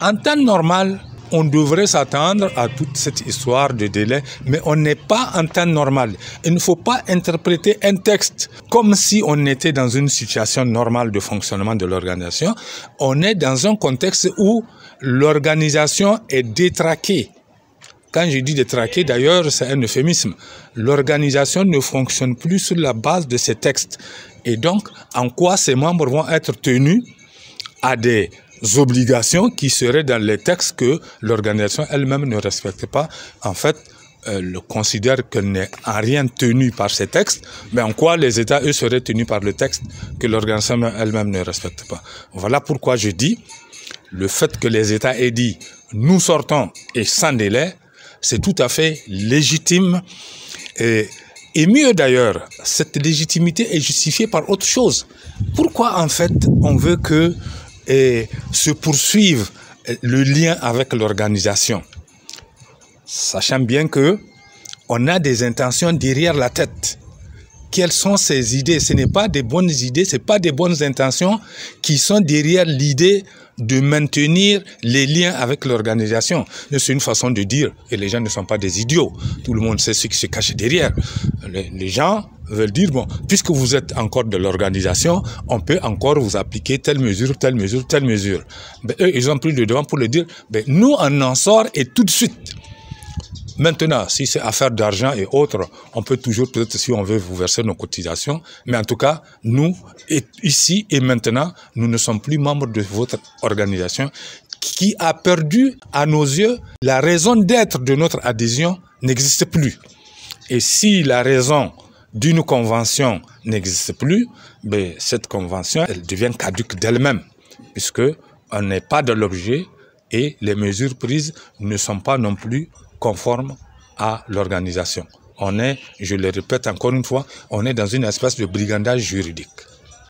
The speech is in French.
En temps normal, on devrait s'attendre à toute cette histoire de délai, mais on n'est pas en temps normal. Il ne faut pas interpréter un texte comme si on était dans une situation normale de fonctionnement de l'organisation. On est dans un contexte où l'organisation est détraquée. Quand je dis détraquée, d'ailleurs, c'est un euphémisme. L'organisation ne fonctionne plus sur la base de ces textes. Et donc, en quoi ces membres vont être tenus à des obligations qui seraient dans les textes que l'organisation elle-même ne respecte pas. En fait, considère qu'elle n'est en rien tenue par ces textes, mais en quoi les États, eux, seraient tenus par le texte que l'organisation elle-même ne respecte pas. Voilà pourquoi je dis, le fait que les États aient dit « nous sortons et sans délai », c'est tout à fait légitime. Et mieux d'ailleurs, cette légitimité est justifiée par autre chose. Pourquoi en fait on veut que se poursuive le lien avec l'organisation, sachant bien que on a des intentions derrière la tête. Quelles sont ces idées? Ce n'est pas des bonnes idées, ce n'est pas des bonnes intentions qui sont derrière l'idée de maintenir les liens avec l'organisation. C'est une façon de dire, et les gens ne sont pas des idiots. Tout le monde sait ce qui se cache derrière. Les gens veulent dire, bon, puisque vous êtes encore de l'organisation, on peut encore vous appliquer telle mesure, telle mesure, telle mesure. Ben, eux, ils ont pris le devant pour le dire, ben, nous, on en sort et tout de suite. Maintenant, si c'est affaire d'argent et autres, on peut toujours, peut-être si on veut, vous verser nos cotisations. Mais en tout cas, nous, ici et maintenant, nous ne sommes plus membres de votre organisation qui a perdu, à nos yeux, la raison d'être de notre adhésion n'existe plus. Et si la raison d'une convention n'existe plus, ben, cette convention, elle devient caduque d'elle-même, puisque on n'est pas dans l'objet et les mesures prises ne sont pas non plus conformes à l'organisation. On est, je le répète encore une fois, on est dans une espèce de brigandage juridique.